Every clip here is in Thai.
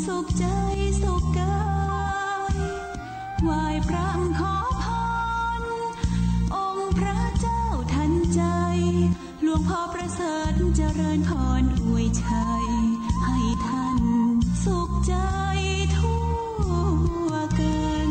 สุขใจสุขกายไหว้พระขอพรองค์พระเจ้าทันใจหลวงพ่อประเสริฐเจริญพรอวยชัยให้ท่านสุขใจทั่วกัน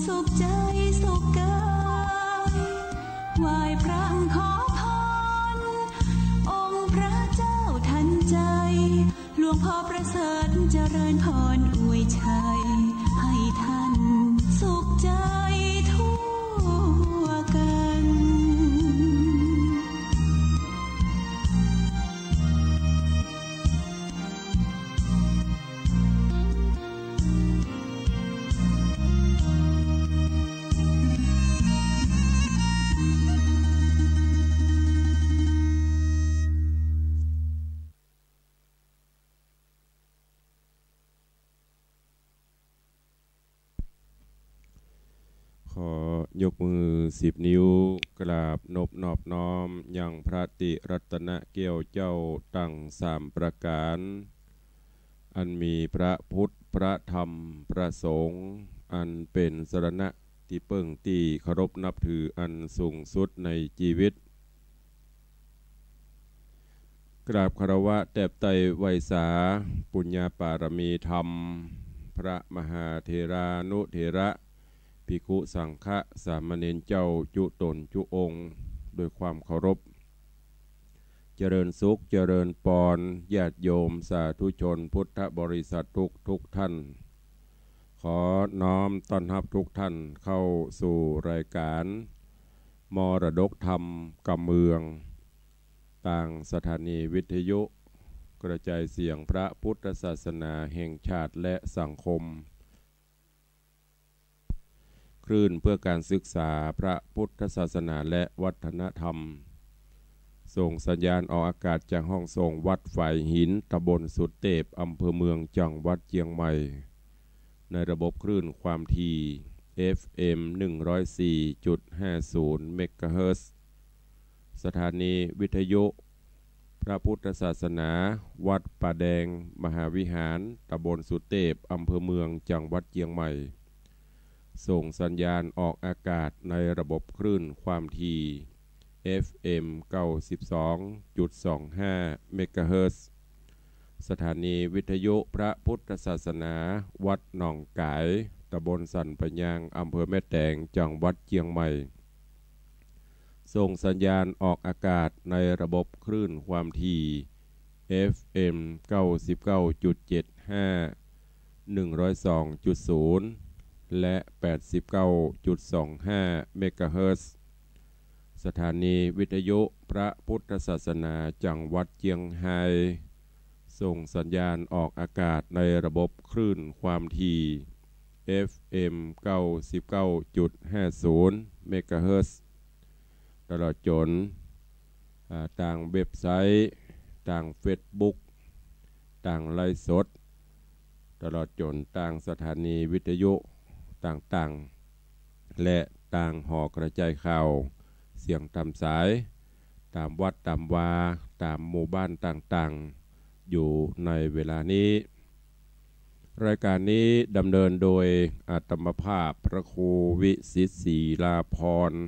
สุขใจสุขกายไหว้พระขอพรองค์พระเจ้าทันใจหลวงพ่อประเสริฐเจริญพรอวยชัยให้ท่านสุขใจทั่วกันขอยกมือ10 นิ้วกราบนอบน้อมยังพระติรัตนเกี้ยวเจ้าตั้ง3 ประการอันมีพระพุทธพระธรรมพระสงฆ์อันเป็นสรณะที่เพิ่งที่เคารพนับถืออันสูงสุดในชีวิตกราบคารวะแตบไตไวสาปุญญาปารมีธรรมพระมหาเถรานุเถระภิกขุสังฆะสามเณรเจ้าจุตนจุองค์โดยความเคารพเจริญสุขเจริญปรญาติโยมสาธุชนพุทธบริษัททุกท่านขอน้อมต้อนรับทุกท่านเข้าสู่รายการมรดกธรรมกำเมืองต่างสถานีวิทยุกระจายเสียงพระพุทธศาสนาแห่งชาติและสังคมคลื่นเพื่อการศึกษาพระพุทธศาสนาและวัฒนธรรมส่งสัญญาณออกอากาศจากห้องส่งวัดฝ่ายหินตำบลสุดเทพอำเภอเมืองจังหวัดเชียงใหม่ในระบบคลื่นความถี่ FM 104.50 เมกะเฮิรตซ์สถานีวิทยุพระพุทธศาสนาวัดป่าแดงมหาวิหารตำบลสุดเทพอำเภอเมืองจังหวัดเชียงใหม่ส่งสัญญาณออกอากาศในระบบคลื่นความถี่ FM 92.25 เมกะเฮิรตซ์สถานีวิทยุพระพุทธศาสนาวัดหนองกายตำบลสันปะยางอำเภอแม่แตงจังหวัดเชียงใหม่ส่งสัญญาณออกอากาศในระบบคลื่นความถี่ FM 99.75 102.0 และ 89.25 เมกะเฮิรตซ์สถานีวิทยุพระพุทธศาสนาจังหวัดเชียงไฮ้ส่งสัญญาณออกอากาศในระบบคลื่นความถี่ FM 99.50 เมกะเฮิรตซ์ตลอดจนต่างเว็บไซต์ต่างเฟซบุ๊กต่างไลฟ์สดตลอดจนต่างสถานีวิทยุต่างๆและต่างหอกระจายข่าวเสียงตามสายตามวัดตามวาตามหมู่บ้านต่างๆอยู่ในเวลานี้รายการนี้ดำเนินโดยอาตมภาพพระครูวิสิตศรีลาภรณ์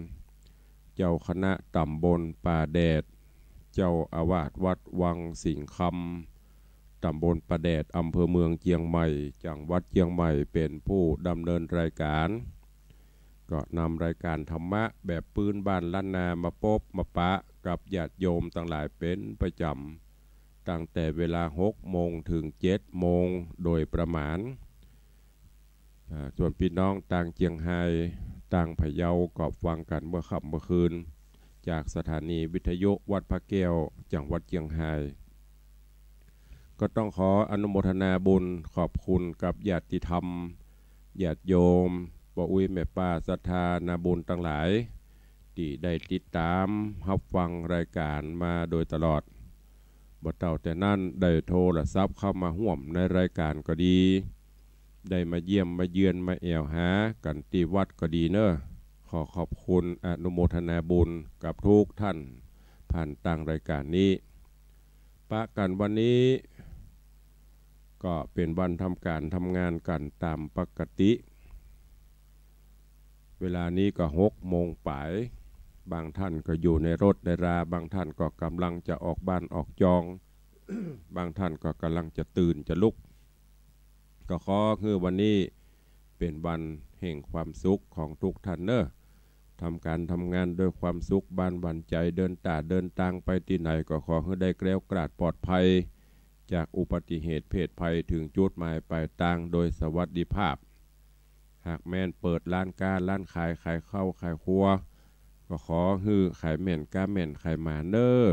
เจ้าคณะตำบลป่าแดดเจ้าอาวาสวัดวังสิงห์คำตำบลป่าแดดอำเภอเมืองเชียงใหม่จังหวัดเชียงใหม่เป็นผู้ดำเนินรายการก็นำรายการธรรมะแบบปืนบ้านล้านนามาพบมาปะกับญาติโยมต่างหลายเป็นประจำตั้งแต่เวลา 6 โมงถึง 7 โมงโดยประมาณส่วนพี่น้องต่างเชียงไฮ้ต่างพะเยาก็ฟังกันเมื่อค่ำเมื่อคืน จากสถานีวิทยุวัดพระแก้วจังหวัดเชียงรายก็ต้องขออนุโมทนาบุญขอบคุณกับญาติธรรมญาติโยมพ่ออุ้ยแม่ป้าศรัทธานาบุญทั้งหลายที่ได้ติดตามรับฟังรายการมาโดยตลอดบ่เต่าแต่นั่นได้โทรศัพท์เข้ามาห่วมในรายการก็ดีได้มาเยี่ยมมาเยือนมาแอวหากันที่วัดก็ดีเนอะขอขอบคุณอนุโมทนาบุญกับทุกท่านผ่านต่างรายการนี้ปะกันวันนี้ก็เป็นวันทำการทำงานกันตามปกติเวลานี้ก็6 โมงป่ายบางท่านก็อยู่ในรถในราบางท่านก็กำลังจะออกบ้านออกจอง บางท่านก็กำลังจะตื่นจะลุกก็ขอคือวันนี้เป็นวันแห่งความสุขของทุกท่านเนอะทำการทำงานด้วยความสุขบ้านบันใจเดินทางไปที่ไหนก็ขอให้ได้แกล้วกราดปลอดภัยจากอุบัติเหตุเพศภัยถึงจุดหมายปลายทางโดยสวัสดิภาพหากแม่นเปิดร้านค้าร้านขายข้าวขายครัวก็ขอฮือขายแม่นก้าแม่นขายหมาเนอ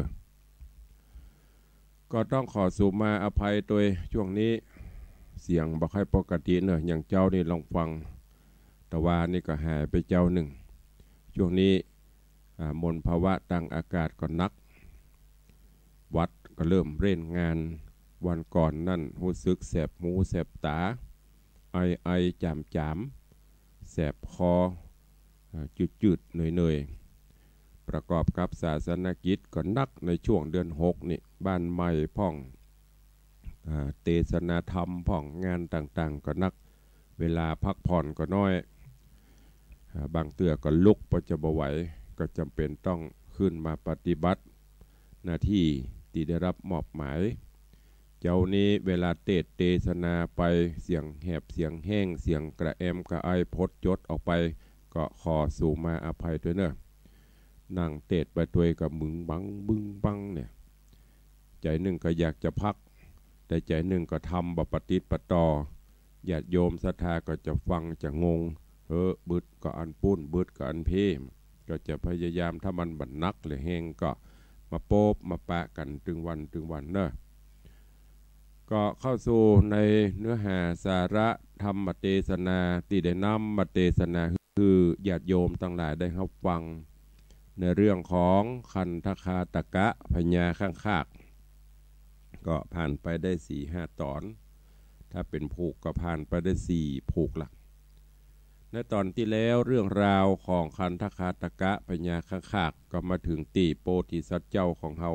ก็ต้องขอสู่มาอภัยตัวช่วงนี้เสียงบ่ค่อยปกติเนอะอย่างเจ้านี่ลองฟังแต่ว่านี่ก็หายไปเจ้าหนึ่งช่วงนี้มลภาวะต่างอากาศก็นักวัดก็เริ่มเร่งงานวันก่อนนั่นรู้สึกแสบหูแสบตาไอจามแสบคอจืดเหนื่อยประกอบกับศาสนกิจก็นักในช่วงเดือน6นี่บ้านใหม่พ่องเทศนาธรรมพ่องงานต่างๆก็นักเวลาพักผ่อนก็น้อยบางเตือก็ลุกพอจะบ่ไหวก็จำเป็นต้องขึ้นมาปฏิบัติหน้าที่ที่ได้รับมอบหมายเจ้านี้เวลาเทศนาไปเสียงแหบเสียงแห้งเสียงกระแอมกระไอพดจดออกไปก็ขอสู่มาอภัยด้วยเนอะนั่งเทศไปตัวกับมึงบังบึ้งบังเนี่ยใจหนึ่งก็อยากจะพักแต่ใจหนึ่งก็ทำปฏิปต่อญาติโยมศรัทธาก็จะฟังจะงงบึดก็อันปุ้นบึดก็อันเพมก็จะพยายามถ้ามันบันนักหรือแห้งก็มาโป๊บมาปะกันถึงวันเนอะก็เข้าสู่ในเนื้อหาสาระธรรมเทศนาที่ได้นำมาเทศนาคือญาติโยมทั้งหลายได้รับฟังในเรื่องของคันธคาตกะพญาข้างคากก็ผ่านไปได้ 4-5 ตอนถ้าเป็นผูกก็ผ่านไปได้4ผูกหลักในตอนที่แล้วเรื่องราวของคันธคาตกะพญาข้างคากก็มาถึงตีโพธิสัตว์เจ้าของเฮา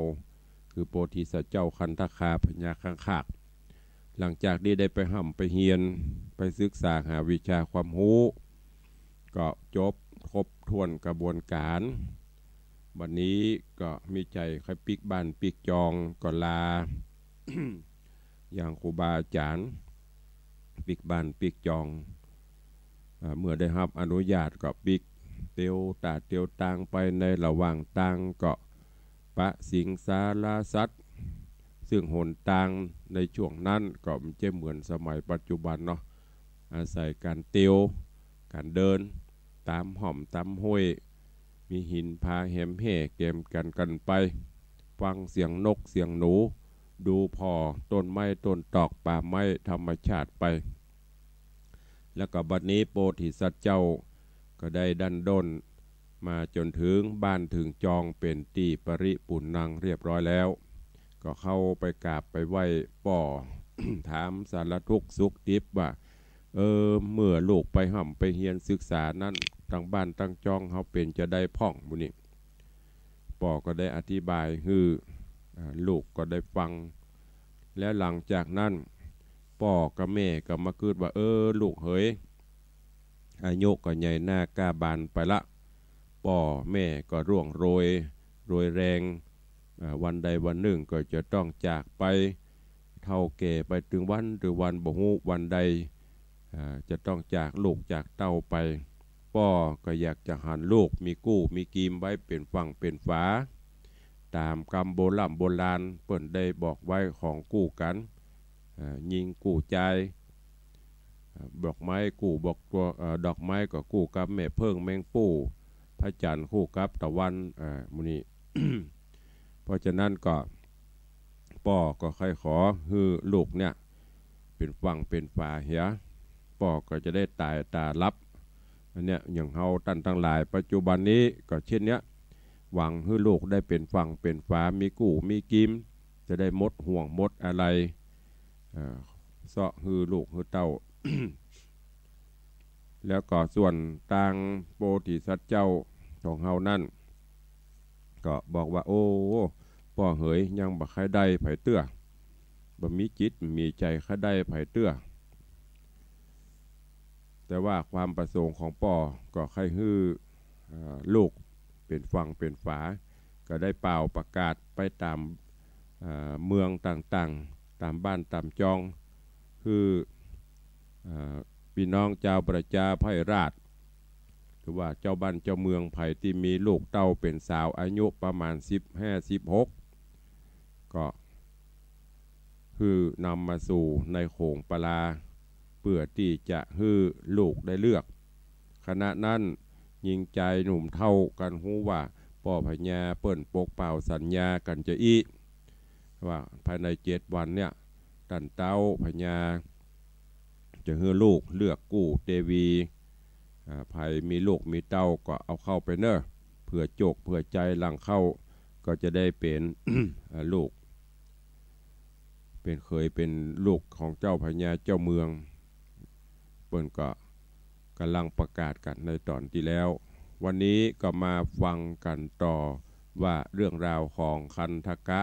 คือโพธิสัตว์เจ้าคันธคาพญาข้างคากหลังจากได้ไปห่ำไปเฮียนไปศึกษาหาวิชาความรู้ก็จบครบถ้วนกระบวนการวันนี้ก็มีใจค่อยปิกบ้านปิกจองก็ลา อย่างครูบาอาจารย์ปิกบ้านปิกจองเมื่อได้รับอนุญาตก็ปิกเตียวต่างไปในระหว่างต่างก็ปะสิงสาราสัตว์ซึ่งหนต่างในช่วงนั้นก็ไม่ใช่เหมือนสมัยปัจจุบันเนาะอาศัยการเตียวการเดินตามห่อมตามห้วยมีหินพาแหมแห่เกมกันไปฟังเสียงนกเสียงหนูดูพอต้นไม้ต้นตอกป่าไม้ธรรมชาติไปแล้วก็บัดนี้โพธิสัตว์เจ้าก็ได้ดันด้นมาจนถึงบ้านถึงจองเป็นตีปริปุณนังเรียบร้อยแล้วก็เข้าไปกราบไปไหว้ป่อ ถามสารทุกข์สุขดิบว่าเมื่อลูกไปห่ำไปเฮียนศึกษานั้นตั้งบ้านตั้งจองเขาเป็นจะได้พ่องบุนี่ป่อก็ได้อธิบายคือลูกก็ได้ฟังและหลังจากนั้นป่อกับแม่ก็มาคืดว่าลูกเฮ้ยอายุก็ใหญ่หน้ากล้าบานไปละป่อแม่ก็ร่วงโรยแรงวันใดวันหนึ่งก็จะต้องจากไปเท่าแก่ไปถึงวันหรือวันบ่ฮู้วันใดจะต้องจากลูกจากเต้าไปป่อก็อยากจะหันลูกมีกู้มีกีมไว้เป็นฝั่งเป็นฝาตามกรรมโบราณเปิ่นได้บอกไว้ของกู้กันยิงกู้ใจดอกไม้กู้บอกตัวดอกไม้ก็กู้กับแม่เพิ่งแมงปู้ พระจันทร์คู่กับตะวันมุนี เพราะฉะนั้นก็ป่อก็ใครขอฮือลูกเนี่ยเป็นฝั่งเป็นฝาเหียป่อก็จะได้ตายตาลับอันเนี้ยอย่างเฮาตั้นทั้งหลายปัจจุบันนี้ก็เช่นเนี้ยหวังฮือลูกได้เป็นฝั่งเป็นฝามีกู้มีกิมจะได้หมดห่วงหมดอะไรเสาะฮือลูกฮือเต้า แล้วก็ส่วนต่างโพธิสัตว์เจ้าของเฮานั่นก็บอกว่าโอ้ป่อเหยยังบ่ใครได้ไผเตื้อบ่มีจิตมีใจใครได้ไผเตื้อแต่ว่าความประสงค์ของป่อก็ใครฮือลูกเป็นฝั่งเป็นฝาก็ได้เป่าประกาศไปตามเมืองต่างๆตามบ้านตามจองคือพี่น้องเจ้าประชาไพราชหรือว่าเจ้าบ้านเจ้าเมืองไผ่ที่มีลูกเต้าเป็นสาวอายุประมาณ15-16ก็คือนำมาสู่ในโขงปลาเพื่อที่จะฮื้อลูกได้เลือกขณะนั้นยิงใจหนุ่มเท่ากันหูว่าป่อพญาเปิ้นปกเป่าสัญญากันจะอีว่าภายใน7 วันเนี่ยตันเต้าพญาจะฮื้อลูกเลือกกู้เทวีภัยมีลูกมีเต้าก็เอาเข้าไปเนอะเพื่อโจกเพื่อใจหลังเข้าก็จะได้เป็น ลูกเป็นเคยเป็นลูกของเจ้าพญาเจ้าเมืองเปิ้นก็กำลังประกาศกันในตอนที่แล้ววันนี้ก็มาฟังกันต่อว่าเรื่องราวของคันธกะ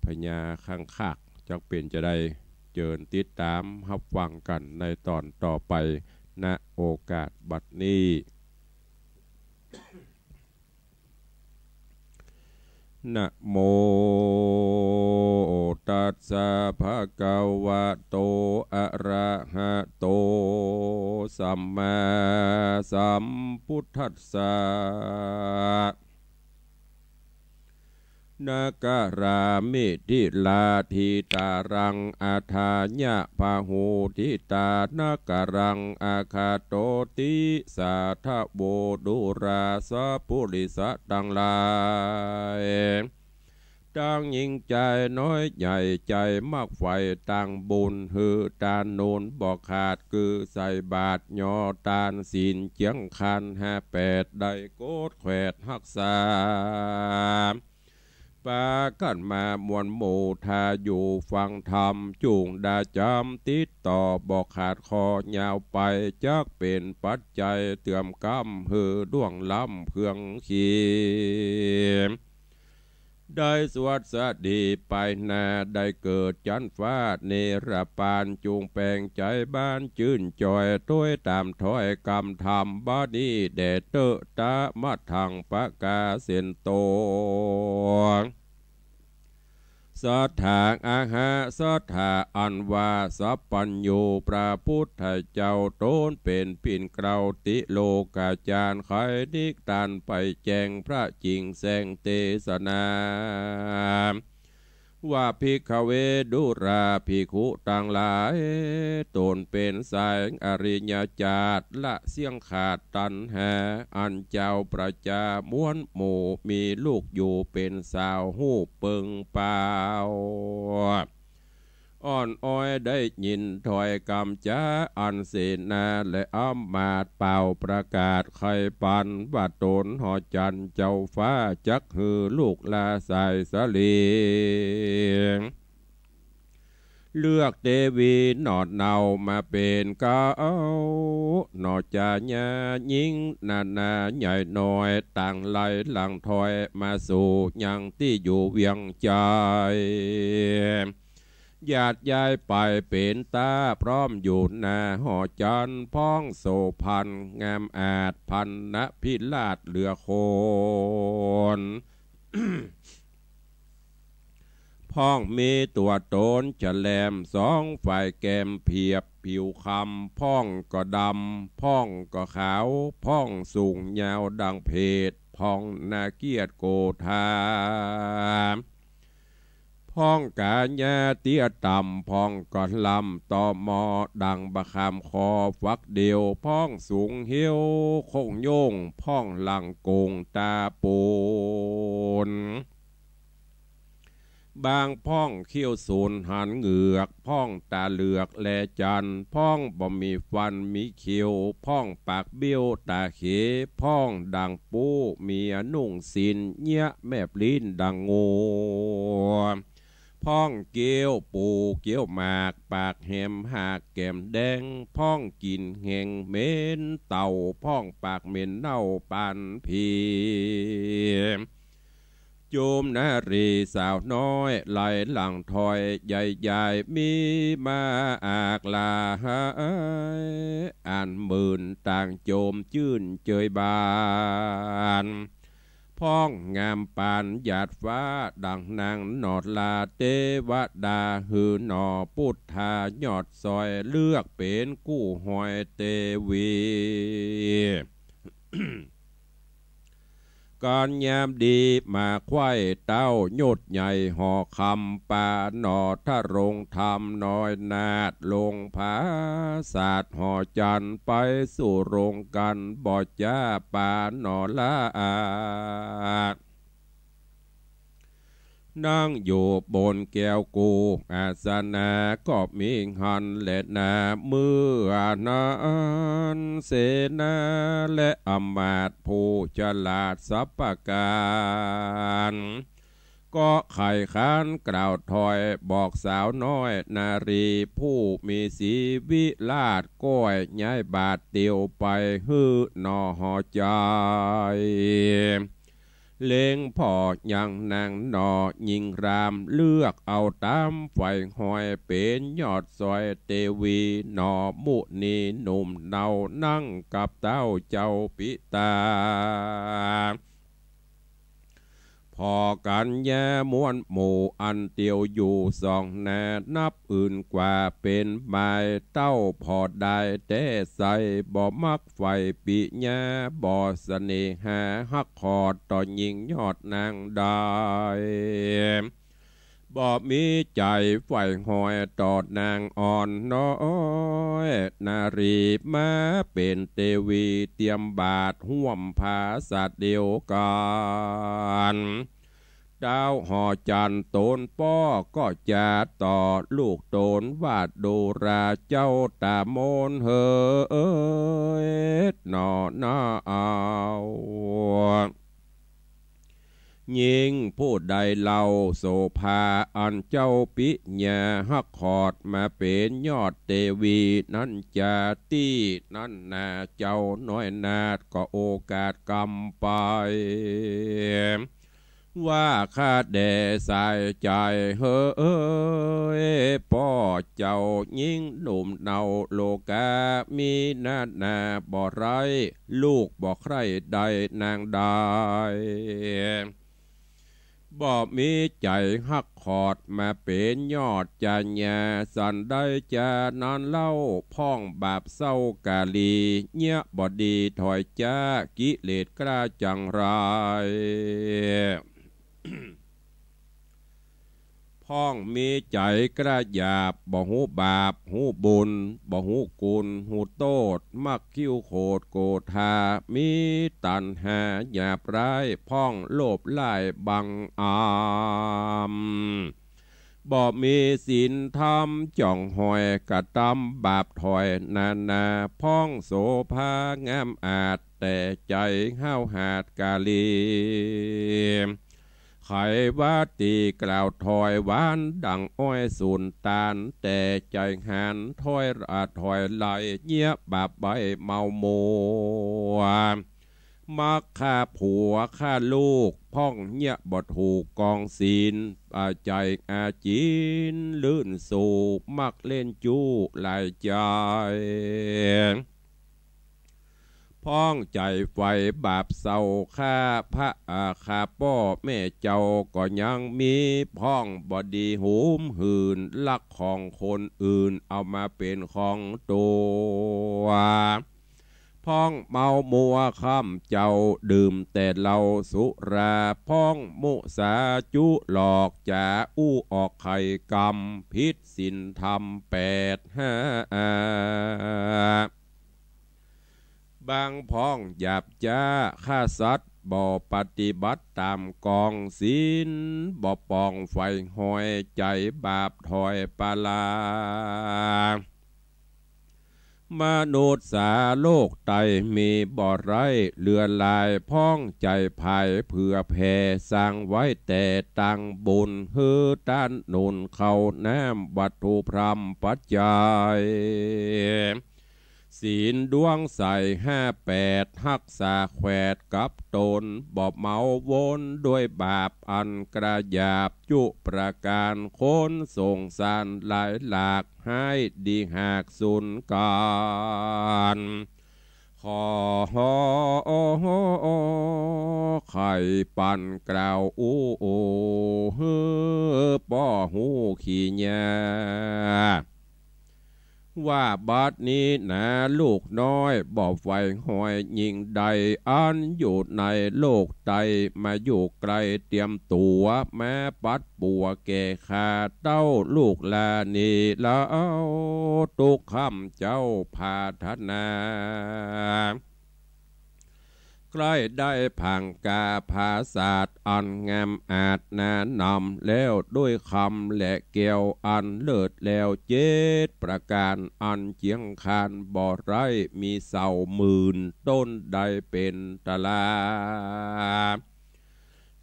พญาข้างคากจะเป็นจะได้เจิญติดตามรับฟังกันในตอนต่อไปณโอกาสบัดนี้นะโมตัสสะภะคะวะโตอะระหะโตสัมมาสัมพุทธัสสะนาการามิทิลาทิตารังอาทายะพาหูทิตานาการังอาคาโตติสาทะโบดุราสะปุริสะตังลายตั้งยิ่งใจน้อยใหญ่ใจมากไฟตั้งบุญฮือตานโนนบอกขาดคือใส่บาทยอตานศีลเจียงคัน58ได้โกดแขวดหักษาปากันมามวลหมู่ทาอยู่ฟังธรรมจูงดาจำติดต่อบอกขาดคอยาวไปจักเป็นปัจจัยเตื่อมกำหือด้วงล้ำเครื่องขีได้สวัสดีไปนาได้เกิดจันฟ้าเนรปานจูงแปลงใจบ้านจื่นจอยต้วยตามถ้อยกำธรรมบาดีแดดเตอตามัดทางปะกาเส้นโตสัทธาอาหาสัทธาอันวาสัพปัญโยพระพุทธเจ้าโตนเป็นปิ่นเกลาติโลกาจารย์ไขนิกตันไปแจงพระจริงแสงเทศนาว่าภิกขเวดุราภิกขุต่างหลายตนเป็นสายอริยญาจละเสียงขาดตันหาอันเจ้าประจาม้วนหมู่มีลูกอยู่เป็นสาวหูเปิงเปล่าอ่อนอ้อยได้ยินถอยกำจ้าอันเสนาและอ้ำมาดเป่าประกาศไข่ปันว่าตนหอจันเจ้าฟ้าจักหือลูกลาสายสลีเลือกเทวีหนอดเนามาเป็นเก้าหนอจาญายิงนาใหญ่น้อยต่างไหลหลังถอยมาสู่ยังที่อยู่เวียงใจญาติยายไปเป็นตาพร้อมอยู่หน้าหอจันพ้องโสพันงามอาจพันณพิลาดเหลือโคน พ้องมีตัวตนจะแหลมสองฝ่ายแก้มเพียบผิวคำพ้องก็ดำพ้องก็ขาวพ้องสูงยาวดังเพศพ้องนาเกียรติโกธาพ พ้องกาญาเตี้ยต่ำพ้องก่อนลำต่อมอดังบะคำคอฟักเดียวพ้องสูงเหี่ยวคงโยงพ้องหลังโกงตาปูนบางพ้องเขี้ยวสูนหันเหงือกพ้องตาเหลือกแลจันพ้องบ่มีฟันมีเขียวพ้องปากเบี้ยวตาเขพ้องดังปูเมียนุ่งสินเงี้ยแมบลิ้นดังงูพ้องเกี้ยวปูเกี้ยวหมากปากแหมหากแก้มแดงพ้องกินแหงเหม็นเต่าพ้องปากเหม็นเน่าปานผีโจมนารีสาวน้อยไหลหลังถอยใหญ่ๆมีมาอากลาหายอ่านหมื่นต่างโจมจื่นเจยบานพ้องงามปานหยาดฟ้าดังนางนอดลาเทวดาหือหนอพุทธายอดซอยเลือกเป็นกู้หอยเตวีก่อนยามดีมาควายเต้าโยดใหญ่ห่อคำป่าหนอทะรงทำน้อยนาดลงผาศาสตร์ห่อจันไปสู่โรงกันบ่อจ้าป่าหนอละอาดนั่งอยู่บนแก้วกูอาสนะก็มีหันและนาเมื่อนั้นเสนาและอมาตย์ผู้ฉลาดสัพพการก็ไข่ค้านกล่าวถอยบอกสาวน้อยนารีผู้มีสีวิลาศก้อยย้ายบาทเตียวไปฮื้อนอหอใจเล็งพ่อยังนางนอยิงรามเลือกเอาตามไฟหอยเป็นยอดซอยเตวีนอมุนีหนุ่มเนานั่งกับเต้าเจ้าปิตาพอกันแย่ม้วนหมู่อันเตียวอยู่สองแน่นับอื่นกว่าเป็นไม้เต้าพอได้แต่ใส่บ่มักไฟปิแย่บ่เสน่หาฮักขอดต่อยิงยอดนางได้บ่มีใจไฟหอยตอดนางอ่อนน้อยนารีมาเป็นเทวีเตรียมบาทห่วมภาสัตว์เดียวกันดาวหอจันโตนป้อก็จะต่อลูกโตนวาดดูราเจ้าตามนเฮยนอนาเอายิงผู้ใดเล่าโสภาอันเจ้าปิญาฮักขอดมาเป็นยอดเทวีนั่นจะตี้นั่นนาเจ้าน้อยนาดก็โอกาสกำไปว่าข้าแด่ใส่ใจเฮ้ยพ่อเจ้ายิ่งหนุ่มเนาโลกามีนานาบ่ไรลูกบ่ใครใดนางได้บ่มีใจฮักขอดมาเป็นยอดจัญญาสันได้จะนอนเล่าพ่องบาปเศร้ากาลีเงียบ่ดีถอยจ้ากิเลสกล้าจังไรพ้องมีใจกระหยาบบ่หูบาปหูบุญบ่หูกุลหูโตดมักคิ้วโคดโกธามีตันหาหยาบร้ายพ้องโลภไล่บังอามบ่มีศีลธรรมจ่องหอยกระตำบาปถอยนานาพ้องโสภางามอาจแต่ใจห้าวหาดกาลีไขว่าตีกล่าวถอยหวานดังอ้อยสูนตาลแต่ใจหันถอยถอยไหลเงียบบาปใบเมามัวมักฆ่าผัวฆ่าลูกพ้องเงียบดถูกกองศีลใจอาจีนลื่นสู่มักเล่นจู้หลายใจพ้องใจไฟบาปเศร้าข้าพระข้าพ่อแม่เจ้าก็ยังมีพ้องบอดีหูมหืนลักของคนอื่นเอามาเป็นของตัว พ้องเมามัวค่ำเจ้าดื่มแต่เหล้าสุราพ้องมุสาจุหลอกจ่าอู้ออกไข่กรรมพิษสินธรรม8 5บางพ้องหยาบจ้าฆ่าสัตว์บ่ปฏิบัติตามกองศีลบ่ปองไฟหอยใจบาปถอยปาลามนุษย์สาโลกไตมีบ่อไรเลือลายพ้องใจภายเพื่อแผ่สร้างไว้แต่ตั้งบุญฮือด้านนุนเข้าน้ำวัตถุพรำปัจจัยศีลดวงใส58หักษาแขวดกับตนบ่เมาวนด้วยบาปอันกระยาบจุประการคนส่งสารหลายหลากให้ดีหากสุนการขอไข่ปันกล่าวอู้ป้อหูขี้ยาว่าบัดนี้นะลูกน้อยบ่ไฟหอยยิงใดอันอยู่ในโลกใดมาอยู่ไกลเตรียมตัวแม้ปัดปัวแก่ขาเต้าลูกลานีแล้วตุกคำเจ้าพาธนาใกล้ได้ผังกาภาศาสตร์อันงามอาจนานำแล้วด้วยคำและเกี่ยวอันเลิศแล้ว7ประการอันเจียงคานบ่อไรมีเสา10,000ต้นได้เป็นตลา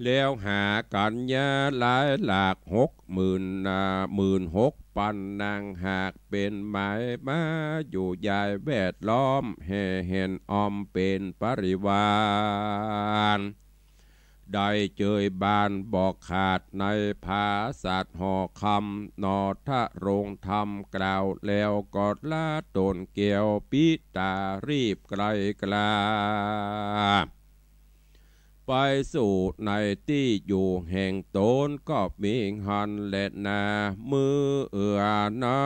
แล้วหากันยาหลายหลาก16,000ปันนางหากเป็นหมายมาอยู่ยายแวดล้อมแห่เห็นออมเป็นปริวารได้เจยบานบอกขาดในภาษาห่อคำนอทะโรงธรรมกล่าวแล้วกอดลาตนเกี่ยวปิตารีบไกลกลาไปสู่ในที่อยู่แห่งตนก็มีหันและนามือนา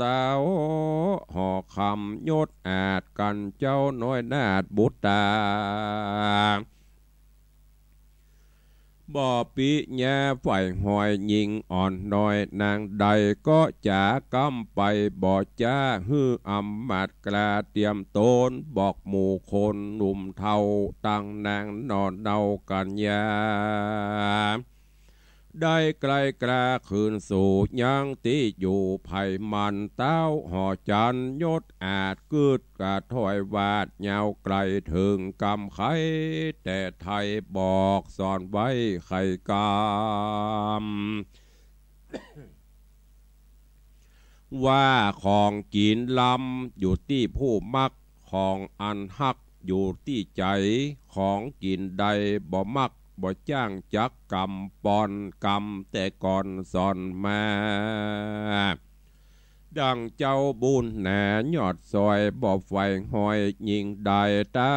ตาห่อคำยศอาจกันเจ้าน้อยนาดบุตรบ่ปิญาฝ่ายหอยยิงอ่อนน้อยนางใดก็จะกำไปบ่จ้าฮืออำมาตกลาเตรียมตนบอกหมู่คนหนุ่มเทาตั้งนางนอนเดากันยาได้ไกลกลาคืนสู่ยังที่อยู่ไผ่มันเต้าห่อจันยศอาจกึดกะถอยวาดยาวไกลถึงกำไข่แต่ไทยบอกสอนไว้ไข่กำ ว่าของกินลำอยู่ที่ผู้มักของอันฮักอยู่ที่ใจของกินใดบ่มักบ่จ้างจักกำปอนกำแต่ก่อนสอนมาดังเจ้าบุญแหนยอดซอยบ่ไฟหอยยิงได้ตา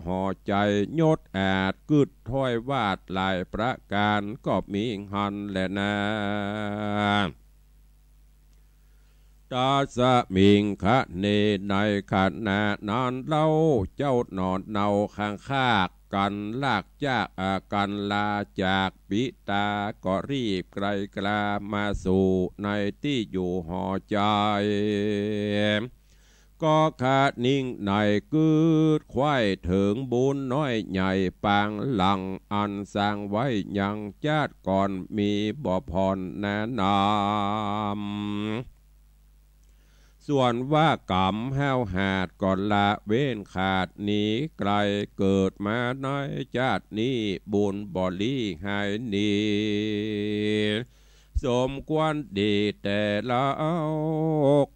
ห่อใจยศอาจกึดถ้อยวาดหลายประการก็มีหันและนาตาสะมิงคะเนในขณะนั้นเล่าเจ้านอนเนาข้างคากกันลากจากกันลาจากปิตาก็รีบไกลกลามาสู่ในที่อยู่หอใจก็ขาดนิ่งในกืดควายถึงบุญน้อยใหญ่ปางหลังอันสร้างไว้ยังชาติก่อนมีบ่พรแนะนำส่วนว่ากรรมแห้วหาดก่อนละเว้นขาดหนีไกลเกิดมาน้อยชาตินี้บุญบ่ลีหายหนีสมควรดีแต่ละ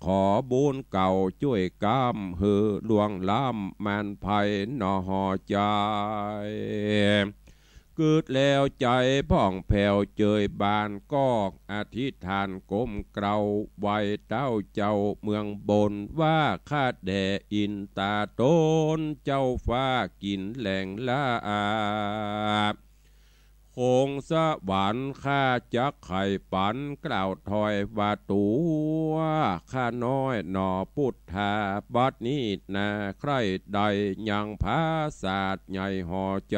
ขอบุญเก่าช่วยกำหือลวงล้ำมันภัยนอหอใจเกิดแล้วใจพ่องแผ่วเจยบานกอกอธิษฐานก้มเกลาไว้เต้าเจ้าเมืองบนว่าข้าแด่อินตาโตนเจ้าฟ้ากินแหล่งละอาค งสวรรค์ข้าจักไข่ปันกล่าวถอยว่าตัวข้าน้อยหนอพุทธาบัดนี้นาใครใดยังภาษาดใหญ่ห่อใจ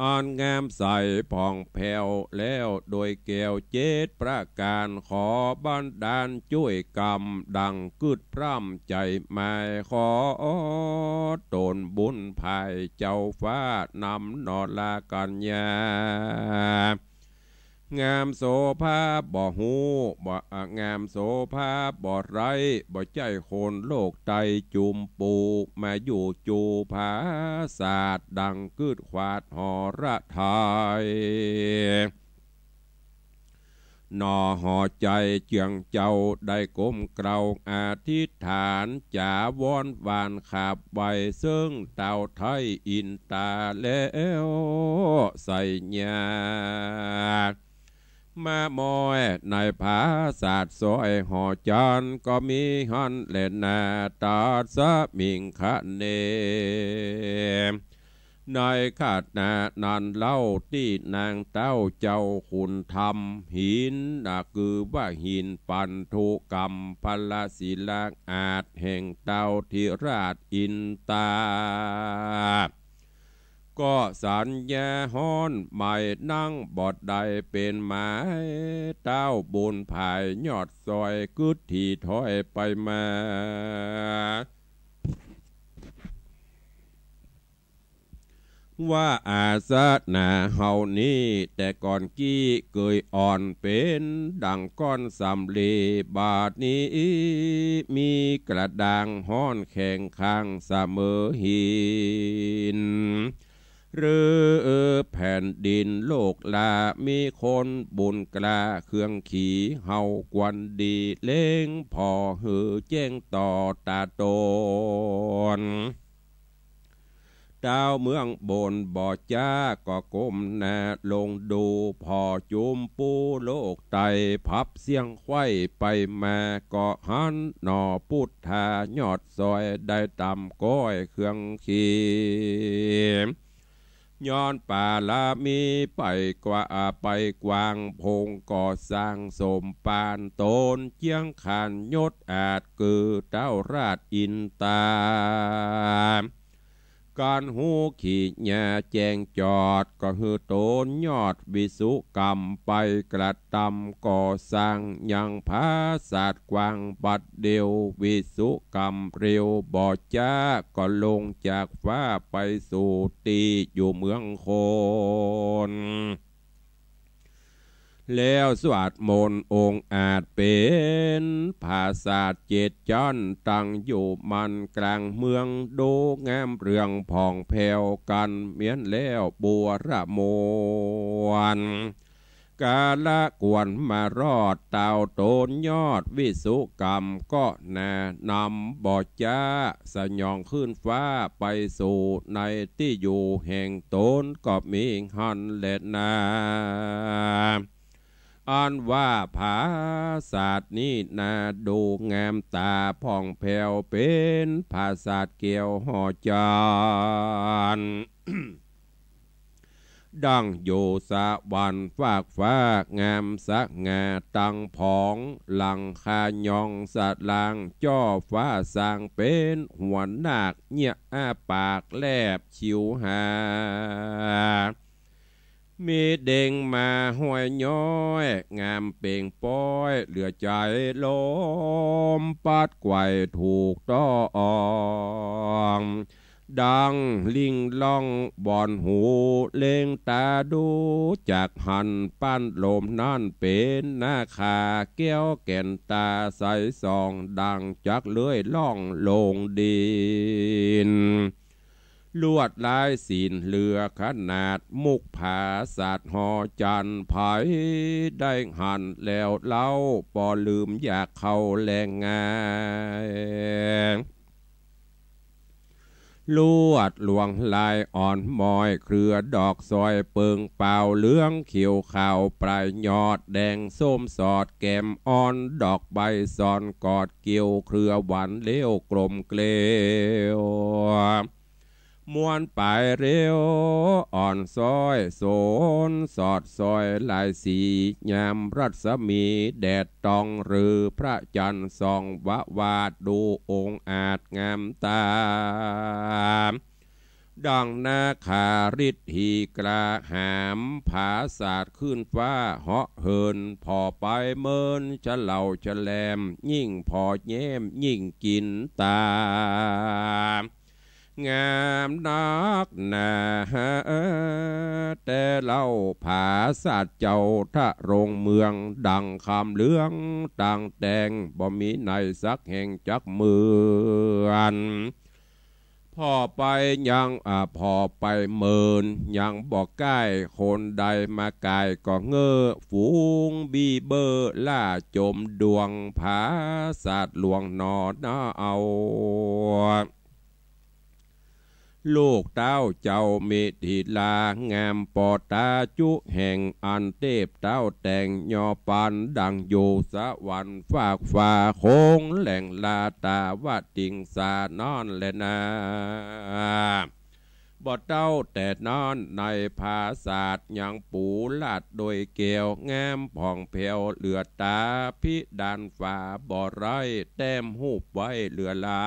อ่อนงามใสผ่องแผ้วแล้วโดยแก้วเจตประการขอบันดาลช่วยกรรมดังกึดพร่ำใจหมายขอตนบุญภายเจ้าฟ้านำนอลากัญญางามโสภาบ่หูบ่งามโสภาบ่ไรบ่ใจโคนโลกไตจุมปูมาอยู่จูภาศาสตร์ดังกึดขวาดหอระทายนอห่อใจเจียงเจ้าได้ก้มเกลาอธิษฐานจ่าวอนวานขาบไว้ซึ่งเต่าไทยอินตาแล้วใส่ญาแม่มอยในภาศาสตร์สอยห่อจันก็มีฮันเล่นนาตาสมิงคะเนในขาดนานันเล่าที่นางเต้าเจ้าคุณทำหินน่ะคือว่าหินปันธุกรรมพลศิลาอาจแห่งเต้าธิราชอินตาก็สัญญาฮ้อนใหม่นั่งบอดใดเป็นไม้เต้าบุญภายยอดซอยกึดที่ถอยไปมาว่าอาสนาเฮานี้แต่ก่อนกี้เกยอ่อนเป็นดังก้อนสำลีบาดนี้มีกระด่างห้อนแข็งข้างเสมอหินหรือแผ่นดินโลกลามีคนบุญกล้าเครื่องขี่เฮากวนดีเล้งพอหือแจ้งต่อตาตนดาวเมืองบนบ่อจ้าก็ก้มหน้าลงดูพอจุมปูโลกไตพับเสียงไข้ไปมาก็หันหนอพุทธายอดซอยได้ต่ำก้อยเครื่องขีย้อนป่าลามีไปกว่าไปกวางพงก่อสร้างสมปานโตนเจียงขานยศอาจคือเต้าราชอินตาการหูขี่หญ้าแจงจอดก็ฮือโตนยอดวิสุกรรมไปกระทำก่อสร้างยังภาศาสตร์กวางบัดเดียววิสุกรรมเร็วบ่อจ้าก็ลงจากฟ้าไปสู่ตีอยู่เมืองโคนแล้วสวดมนต์องค์อาจเป็นภาษาเจ็ดจันตั้งอยู่มันกลางเมืองดูงามเรืองผ่องแผ้วกันเมียนแล้วบัวระมวนกาละกวนมารอดเต่าโตนยอดวิสุกรรมก็แน่นำบ่อจ้าสยองขึ้นฟ้าไปสู่ในที่อยู่แห่งโตนก็มีหันเล็ดนาอันว่าภาศาสตร์นี้น่าดูงามตาผ่องแผ้วเป็นภาษาเกี่ยวห่อจานดังโยสะวันฝากฟ้างามสักงาตังผองหลังคายองสะลางจ้อฟ้าสร้างเป็นหัวนาคเนี่ยอ้าปากแลบชิวหามีเด้งมาห้วยย้อยงามเป่งป้อยเหลือใจลมปัดไกวถูกต้องดังลิงล่องบอนหูเล่งตาดูจากหันปั้นลมนั่นเป็นหน้าขาแก้วแก่นตาใสส่องดังจักเลื่อยล่องลงดินลวดลายศีลเลือขนาดมุกผาศาสตร์หอจันไผได้หันแล้วเล่าปอลืมอยากเข้าแรงงานลวดหลวงลายอ่อนมอยเครือดอกซอยเปิงเป่าเหลืองเขียวขาวปลายยอดแดงส้มสอดแก้มอ่อนดอกใบซอนกอดเกี่ยวเครือหวานเลี้ยวกลมเกลียว มวนไปเร็วอ่อนซอยโสนสอดซอยลายสียามรัศมีแดดตองหรือพระจันทร์ส่องวาดดูองค์อาจงามตาดังนาคาริดหีกระหามผาศาสตร์ขึ้นฟ้าเหาะเหินพอไปเมินจะเหล่าจะแลมยิ่งพอแย้มยิ่งกินตางามนักหนาแต่เล่าผาศาสตร์เจ้าทะรงเมืองดังคำเลืองต่างแต่งบ่มีในสักแห่งจักมือนพอไปยังพอไปเมินยังบอกใกล้คนใดมากายก็เงอฝูงบีเบอร์ล่าจมดวงผาศาสตร์หลวงนอนาเอาลูกเต้าเจ้าเมธิลางามปอตาจุแห่งอันเทพเต้าแต่งยอปันดังอยู่สวรรค์ฝากฟ้าโค้งแหล่งลาตาว่าติงสานอนและนาบ่เต้าแต่นอนในภาศาสตร์ยังปูลาดโดยเกลียวงามผ่องเพวเหลือตาพิดานฝ่าบ่อไรแต้มหูบไว้เหลือลา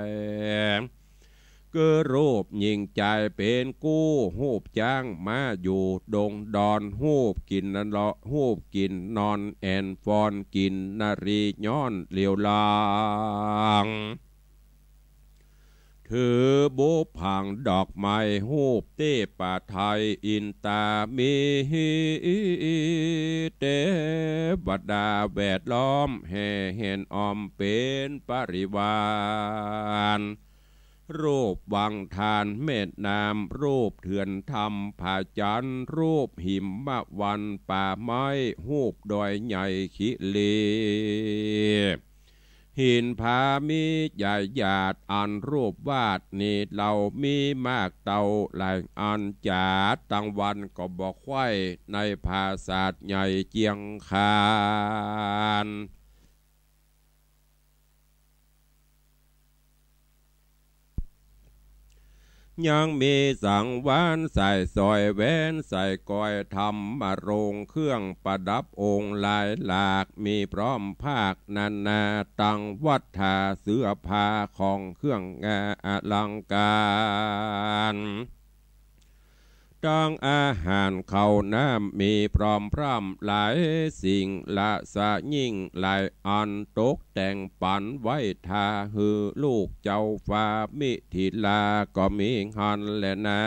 ยเกือรูปยิงใจเป็นกู้หูบจ้างมาอยู่ดงดอนหูบกินนั่นละหูบกินนอนแอนฟอนกินนารีย้อนเหลียวลางถือบุพังดอกไม้หูบเต้ป่าไทยอินตามีเตวดาแวดล้อมแห่เห็นออมเป็นปริวารรูปวังทานเม็ดน้ำรูปเถื่อนธรรมผาจันรูปหิมะวันป่าไม้หูบดอยใหญ่ขิลีหินผามีใหญ่หยาดอันรูปวาดนี่เรามีมากเต่าหลายอันจาดตั้งวันก็บอกไว้ในภาษาใหญ่เจียงคานยังมีสังวานใส่ซอยแว้นใส่ก้อยทำมาโรงเครื่องประดับองค์ลายหลากมีพร้อมภาคนานาตังวัฒนาเสื้อผ้าของเครื่องงาอลังการตั้งอาหารเขาน้ำมีพร้อมพร่ำหลายสิ่งละสะยิ่งหลายอันตกแต่งปันไว้ทาหือลูกเจ้าฟ้ามิถิลาก็มีหันและนา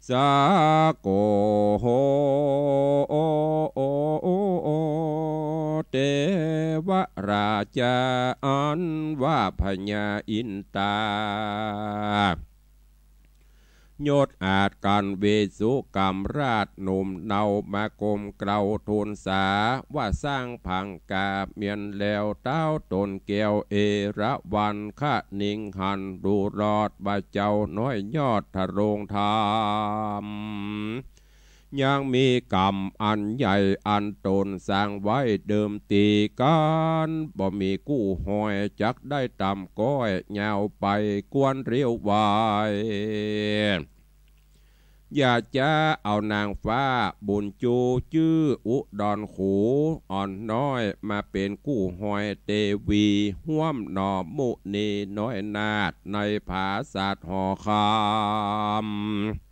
สาโกโหเทวราชาอันว่าพญาอินตายศอาจกันเวสุกรรมราชหนุ่มเนามากรมเกลาทูลสาว่าสร้างพังกาเมียนแล้วเต้าตนเกียวเอระวันขะนิงหันดูรอดบาเจ้าน้อยยอดทะโรงธรรมยังมีกรรมอันใหญ่อันตนสร้างไว้เดิมตีกันบ่มีกู้หอยจักได้ตำก้อยยาวไปกวนเรียววายอยากจะเอานางฟ้าบุญจูชื่ออุดรขูอ่อนน้อยมาเป็นกู้หอยเตวีห่วมหนอมุนีน้อยนาดในภาษาหอคำ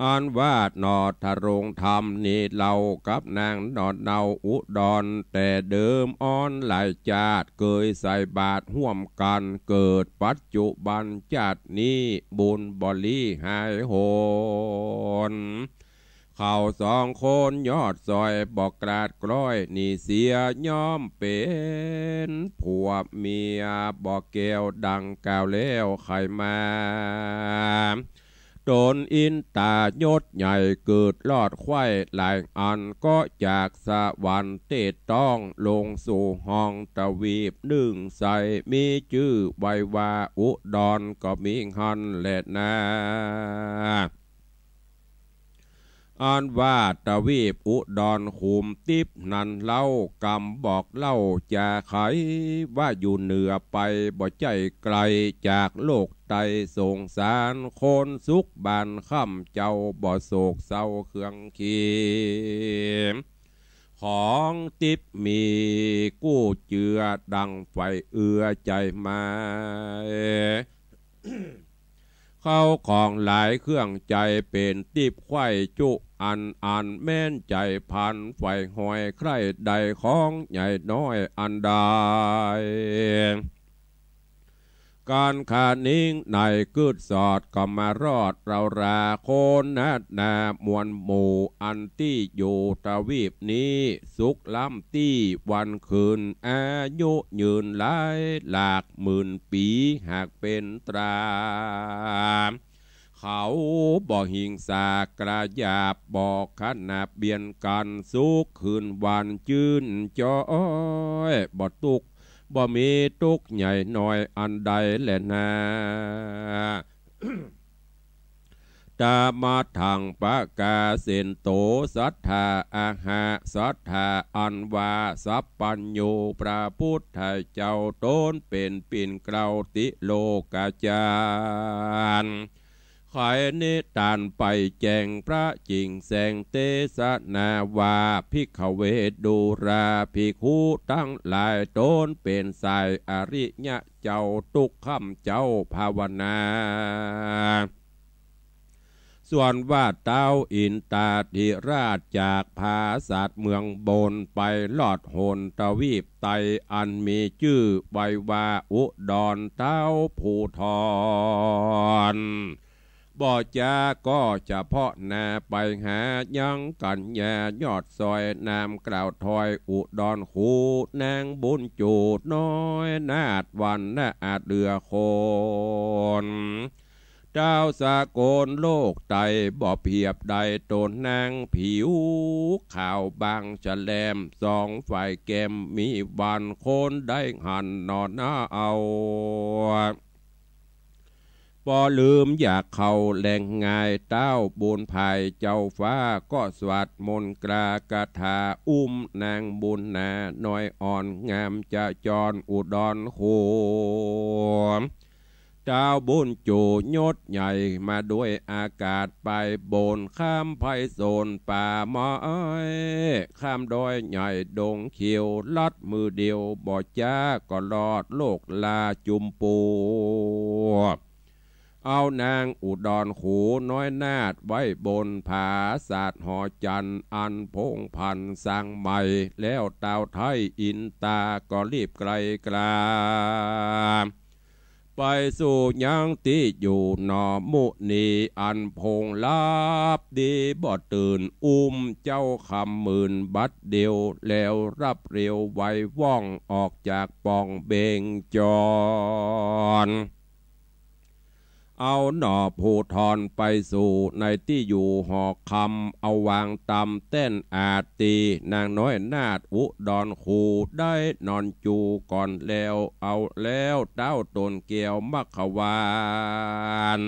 อันว่าหนอทะโรงธรรมนี่เรากับนางนอดเนาอุดรแต่เดิมอ่อนหลายจาดเคยใส่บาตรห่วมกันเกิดปัจจุบันจาดนี้บุญบริหายโหนเขาสองคนยอดซอยบอกกราดกล้อยนี่เสียย่อมเป็นผัวเมียบอกแก้วดังกล่าวแล้วใครมาโดนอินตายศใหญ่เกิดลอดไข่หลายอันก็จากสวรรค์เตดต้องลงสู่ห้องตะวีบหนึ่งใส่มีชื่อไววาอุดรก็มีหันแหละนา อันว่าตะวีปอุดรขุมติบนันเล่ากำบอกเล่าจะไขว่าอยู่เหนือไปบ่ใจไกลจากโลกไตสงสารคนสุขบานค่ำเจ้าบ่โศกเศร้าเครื่องขีมของติบมีกู้เจือดังไฟเอื้อใจมาเข้าของหลายเครื่องใจเป็นติบไข่จุอันแม่นใจพันไฟหอยใครใดของใหญ่น้อยอันใดการขานิ่งในกึดสอดก็มารอดเราราโคนนัดนามวลหมู่อันที่อยู่ทวีปนี้สุขล้ำที่วันคืนอายุยืนหลายหลากหมื่นปีหากเป็นตราเขาบ่หิงสากระยาบบอกขนาบเบียนกันสุขคืนวันจืนจอยบ่ตุกบ่มีตุกใหญ่น้อยอันใดแลนาตามาทางปะกาเสนโตสัทธาอาหาสัทธาอันวาสัพปัญโยพระพุทธเจ้าต้นเป็นปิ่นเกลาติโลกาจารขายนิทานไปแจงพระจิงแสงเตสนาวาภิกขเวดูราภิกขุตั้งหลายต้นเป็นสายอริยะเจ้าตุกคำเจ้าภาวนาส่วนว่าเต้าอินตาธิราชจากภาษาเมืองบนไปลอดหนตะวีปไตอันมีชื่อไวว่าอุดรเต้าภูทรบ่จาก็จะเพาะนาไปหายังกันแย่ยอดซอยนามกล่าวถอยอุดรคูนางบุญจูดน้อยนาดวันนาอาเดือโคนเจ้าสากลโลกไตบ่เพียบใดตนนางผิวขาวบางฉแลมสองฝ่ายแก้มมีวันคนได้หันนอนหน้าเอาบ่ลืมอยากเข้าแหล่งง่ายเต้าบุญภายเจ้าฟ้าก็สวัสดมนกรากาถาอุ้มนางบุญนาน้อยอ่อนงามจะจรอุดรโขมเจ้าบุญจูยศใหญ่มาด้วยอากาศไปบนข้ามไพโซนป่าไม้ข้ามดอยใหญ่ดงเขียวลัดมือเดียวบ่จ้าก็รอดโลกลาจุมปูเอานางอุดรขูน้อยนาดไว้บนผาศาสตร์หอจันอันพงพันสร้างใหม่แล้วเต่าไทยอินตาก็รีบไกลกลาไปสู่ยังที่อยู่นอมุนีอันพงลับดีบ่ตื่นเจ้าคำหมื่นบัดเดียวแล้วรับเร็วไวว่องออกจากปองเบงจรเอาหน่อภูทรไปสู่ในที่อยู่หอคำเอาวางตำเต้นอาตีนางน้อยนาดอุดรคูได้นอนจูก่อนแล้วเอาแล้วเต้าตนเกี่ยวมักขวาน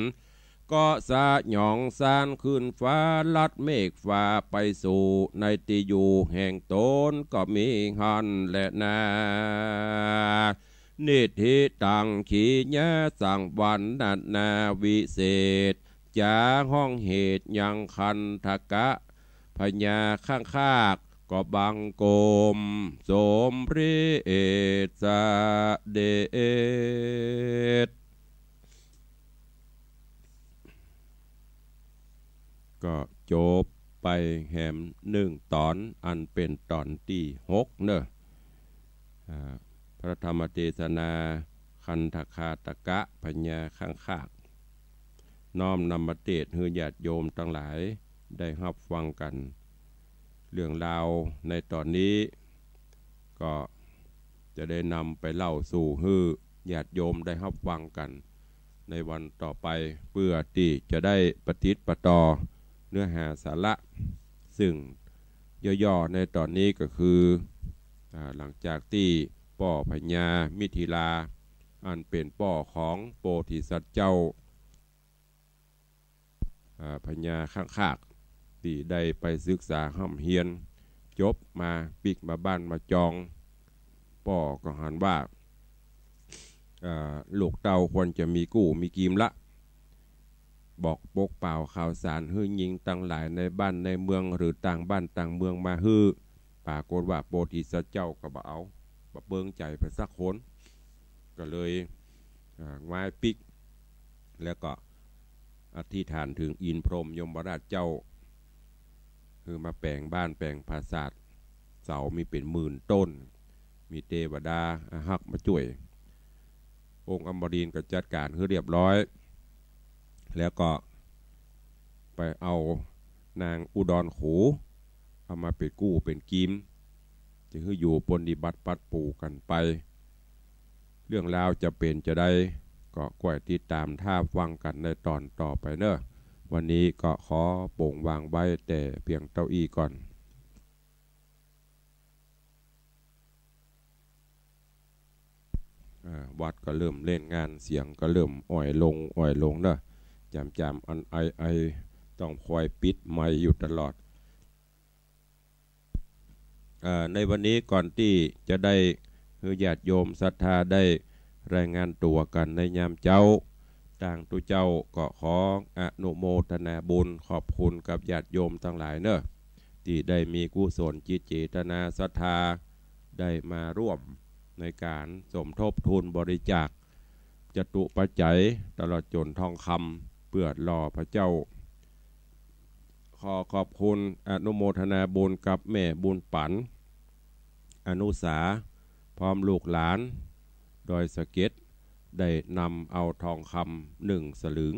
ก็สะหยองซานขึ้นฟ้าลัดเมฆฟ้าไปสู่ในที่อยู่แห่งตนก็มีหันและนานิธิตังขีญะสังวันนาวิเศษจาห้องเหตุยังคันทกะพญาข้างคากก็บังโกมสมฤทธิ์เดชก็จบไปแหม1 ตอนอันเป็นตอนที่6เนอะพระธรรมเทศนาคันธคาตกะพญาข้างคากน้อมนำมาเทศน์ให้ญาติโยมทั้งหลายได้รับฟังกันเรื่องราวในตอนนี้ก็จะได้นำไปเล่าสู่ให้ญาติโยมได้รับฟังกันในวันต่อไปเพื่อที่จะได้ปฏิบัติต่อเนื้อหาสาระซึ่งย่อๆในตอนนี้ก็คือหลังจากที่ป่อพญามิถิลาอันเป็นป่อของโพธิสัตว์เจ้าพญาข้างคาก ตีได้ไปศึกษาห้ำเฮียนจบมาปิกมาบ้านมาจองป่อก็หันว่าลูกเต่าควรจะมีกู้มีกีมละบอกปกเป่าข่าวสารฮื้อยิงตั้งหลายในบ้านในเมืองหรือต่างบ้านต่างเมืองมาฮื้อปากฏว่าโปธิสัตว์เจ้าก็บ่เอาบ่เบิ่งใจไปสักคนก็เลยง่ายปิกแล้วก็อธิษฐานถึงอินพรหมยมราชเจ้าคือมาแปลงบ้านแปลงปราสาทเสามีเป็นหมื่นต้นมีเทวดาฮักมาช่วยองค์อมรินทร์ก็จัดการคือเรียบร้อยแล้วก็ไปเอานางอุดรขูเอามาเป็นกู้เป็นกิมจะคืออยู่ปฏิบัติปัดปูกันไปเรื่องราวจะเป็นจะได้ก็กล้วยติดตามท่าฟังกันในตอนต่อไปเนอะวันนี้ก็ขอโป่งวางไว้แต่เพียงเต้าอี้ก่อนวัดก็เริ่มเล่นงานเสียงก็เริ่มอ่อยลงเนอะจำอันไอต้องคอยปิดไมค์อยู่ตลอดในวันนี้ก่อนที่จะได้ญาติโยมศรัทธาได้รายงานตัวกันในยามเจ้าต่างตุเจ้าก็ขออนุโมทนาบุญขอบคุณกับญาติโยมทั้งหลายเนอะที่ได้มีกุศลจิตเจตนาศรัทธาได้มาร่วมในการสมทบทุนบริจาคจตุปัจจัยตลอดจนทองคำเพื่อรอพระเจ้าขอบคุณอนุโมทนาบุญกับแม่บุญปันอนุสาพร้อมลูกหลานโดยสเก็ตได้นำเอาทองคำ1 สลึง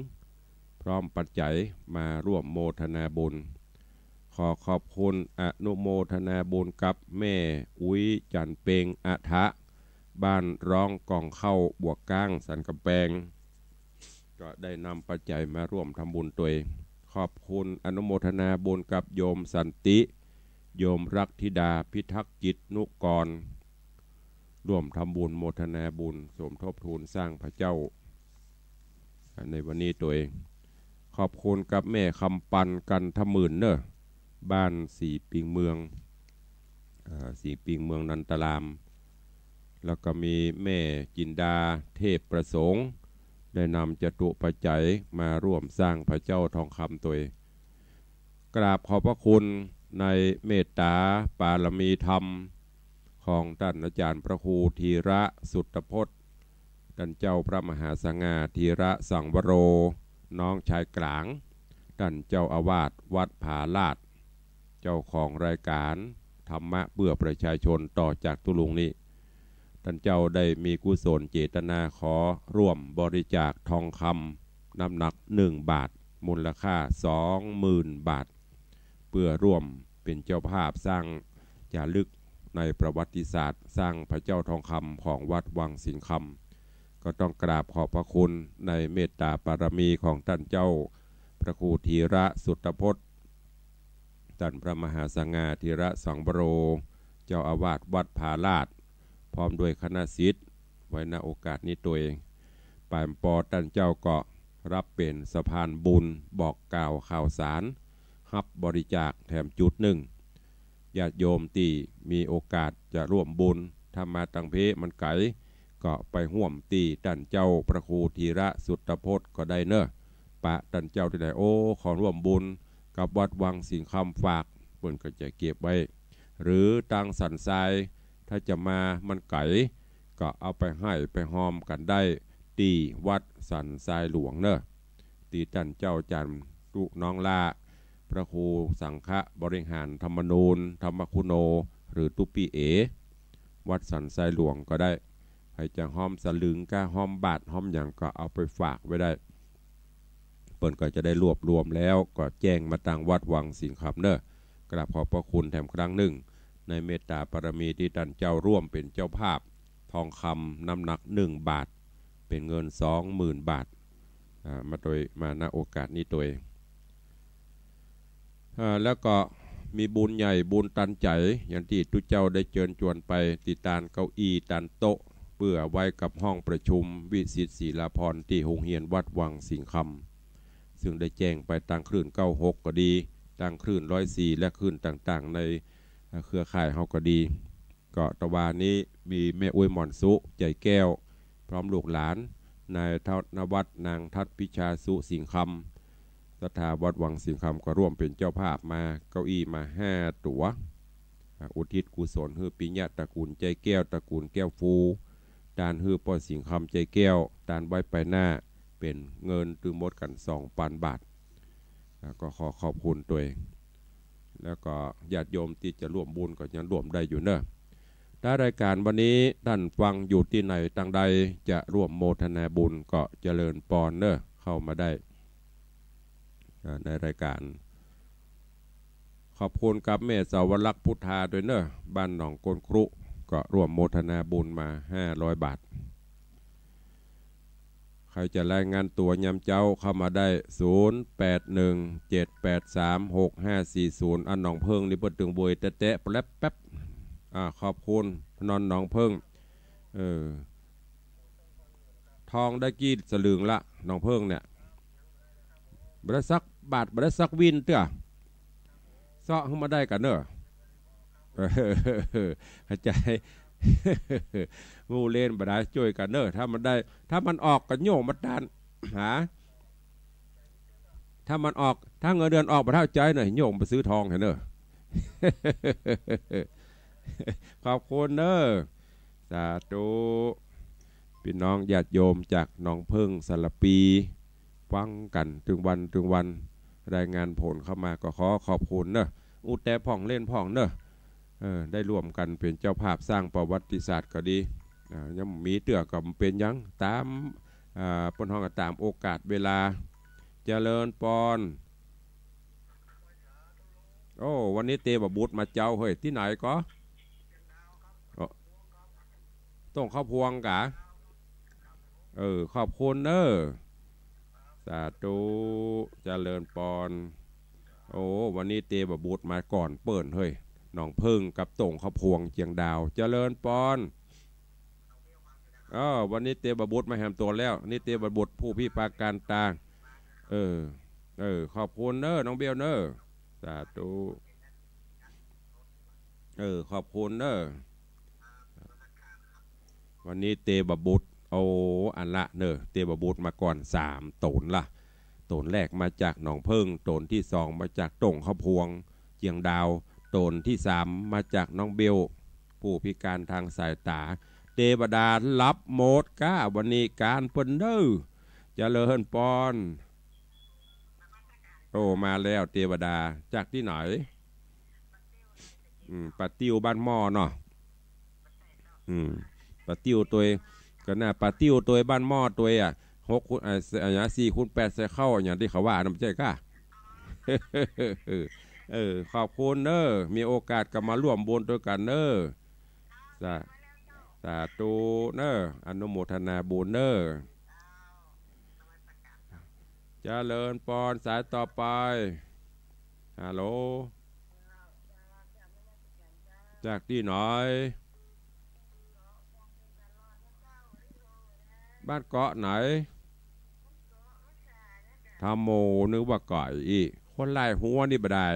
พร้อมปัจจัยมาร่วมโมทนาบุญขอบคุณอนุโมทนาบุญกับแม่อุ้ยจันเปงอัฐะบ้านร้องกองเข้าบวกก้างสันกำแพงก็ได้นำปัจจัยมาร่วมทำบุญตัวเองขอบคุณอนุโมทนาบุญกับโยมสันติโยมรักธิดาพิทักษ์จิตนุกรร่วมทำบุญโมทนาบุญสมทบทุนสร้างพระเจ้าในวันนี้ตัวเองขอบคุณกับแม่คำปันกันทมื่นเนอะบ้านสีปิงเมืองนันตรามแล้วก็มีแม่จินดาเทพประสงค์ได้นำจตุปัจจัยมาร่วมสร้างพระเจ้าทองคำตัวเองกราบขอบพระคุณในเมตตาปารมีธรรมของท่านอาจารย์พระครูธีระสุตพจน์ท่านเจ้าพระมหาสง่าธีระสังวโรน้องชายกลางท่านเจ้าอาวาสวัดผาลาดเจ้าของรายการธรรมะเพื่อประชาชนต่อจากตุลุงนี้ท่านเจ้าได้มีกุศลเจตนาขอร่วมบริจาคทองคำน้ำหนัก1 บาทมูลค่า 20,000 บาทเพื่อร่วมเป็นเจ้าภาพสร้างจารึกในประวัติศาสตร์สร้างพระเจ้าทองคำของวัดวังสิงห์คำก็ต้องกราบขอบพระคุณในเมตตาบารมีของท่านเจ้าพระครูธีระสุตพจน์ท่านพระมหาสง่าธีระสังวโรเจ้าอาวาสวัดผาลาดพร้อมด้วยคณะศิษย์ไว้ณโอกาสนี้ตัวเองปานปอท่านเจ้าก็รับเป็นสะพานบุญบอกกล่าวข่าวสารรับบริจาคแถมจุด1ญาติโยมที่มีโอกาสจะร่วมบุญทำมาตังเพมันไกลก็ไปห่วมตีท่านเจ้าพระครูธีระสุตพจน์ก็ได้เนอะปะท่านเจ้าที่ไหนขอร่วมบุญกับวัดวังสิงห์คำฝากเพิ่นก็จะเก็บไว้หรือตังสันทรายถ้าจะมามันไก่ก็เอาไปให้ไปหอมกันได้ตีวัดสันทรายหลวงเนอะตีท่านเจ้าจันตุน้องลาพระครูสังฆบริหารธรรมนูญธรรมคุโนหรือตุปีวัดสันทรายหลวงก็ได้ใครจะหอมสลึงก้าหอมบาทหอมอย่างก็เอาไปฝากไว้ได้เปิ้นก็จะได้รวบรวมแล้วก็แจ้งมาทางวัดวังสิงห์คำเนอะกราบขอบพระคุณแถมครั้งหนึ่งในเมตตาบารมีที่ท่านเจ้าร่วมเป็นเจ้าภาพทองคำน้ำหนัก1 บาทเป็นเงิน 20,000 บาทมาณโอกาสนี้ตัวเองแล้วก็มีบุญใหญ่บุญตันใจอย่างที่ทุกเจ้าได้เชิญชวนไปติดตานเก้าอี้ตันโต๊ะเพื่อไว้กับห้องประชุมวิสิตศิลาพรที่โรงเรียนวัดวังสิงห์คำซึ่งได้แจ้งไปทางคลื่น96ก็ดี ต่างคลื่น104และคลื่นต่างๆในเครือข่ายเฮาก็ดีก็ตะวันนี้มีแม่อุ้ยหม่อนสุใจแก้วพร้อมลูกหลานนายธนวัฒน์นางทัศพิชาสุสิงคำสถาวัดวังสิงคำก็ร่วมเป็นเจ้าภาพมาเก้าอี้มา5ตั๋วอุทิศกุศลฮือปิญญาตระกูลใจแก้วตระกูลแก้วฟูตานฮือปอสิงคำใจแก้วตานไว้ไปหน้าเป็นเงินตึงหมดกัน2,000 บาทก็ขอขอบคุณตัวเองแล้วก็ญาติโยมที่จะร่วมบุญก็ยังร่วมได้อยู่เนอะถ้ารายการวันนี้ท่านฟังอยู่ที่ไหนต่างใดจะร่วมโมทนาบุญก็เจริญปอนเนอะเข้ามาได้ในรายการขอบคุณกับแม่สาวรักษ์พุทธาด้วยเนอะบ้านหนองกลครุก็ร่วมโมทนาบุญมา500 บาทใครจะรายงานตัวยำเจ้าเข้ามาได้0817836540อันหนองเพิ่งนี่เปิดตึงบวยแตะแป๊บแป๊บขอบคุณนอนหนองเพิ่งทองได้กี่สลึงละหนองเพิ่งเนี่ยบริษักบาทบริษักวินเต้อเซาะขึ้นมาได้กันเนอะเข้าใจงูเล่นบดาช่วยกันเนอะถ้ามันได้ถ้ามันออกกันโยมมัดดานหาถ้ามันออกถ้าเงินเดือนออกมาเท่าใจหน่อยโยมไปซื้อทองเห็นเนอะขอบคุณเนอะสาธุพี่น้องญาติโยมจากหนองเพิ่งสารปีฟังกันถึงวันรายงานผลเข้ามาก็ขอบคุณเนอะอุแต่พ่องเล่นพ่องเนอะได้ร่วมกันเป็นเจ้าภาพสร้างประวัติศาสตร์ก็ดียังมีเตือกับเป็นยังตามปนห้องตามโอกาสเวลาเจริญปอนโอ้วันนี้เตบบุตรมาเจ้าเฮ้ยที่ไหนก็ต้องข้าวพวงกะขอบคุณเนอะสาธุเจริญปอนโอ้วันนี้เตบบุตรมาก่อนเปิดเฮ้ยหนองพึ่งกับต่งข้าวพวงเจียงดาวเจริญปอนวันนี้เตบบุตรมาแหมตัวแล้วนี่เตบบุตรผู้พี่ปาการตาขอบคุณเนอะน้องเบลเนอะสาธุขอบคุณเนอะวันนี้เตบบุตรอันละเนอะเตบบุตรมาก่อน3 ตนละตนแรกมาจากหนองพึ่งตนที่2มาจากต่งข้าวพวงเจียงดาวตนที่3มาจากน้องเบลผู้พิการทางสายตาเทวดารับโมดก้าวันนี้การเปิ้นเด้อเจริญปอนมาแล้วเทวดาจากที่ไหนปะติ้วบ้านหม้อเนาะปะติ้วตัวก็น่าปะติ้วตัวบ้านหม้อตัว4 คูณ 8ใส่เข้าอย่างที่เขาว่าน้ำใจก้าขอบคุณเนอะมีโอกาสกลับมาร่วมบุญด้วยกันเนอะสาธุเนอะอนุโมทนาบุญเนอะเจริญปอนสายต่อไปฮัลโหลจากที่ไหนบ้านเกาะไหนทำโมนึกว่าก่อยอีคนไล่หัวนี่บ่ได้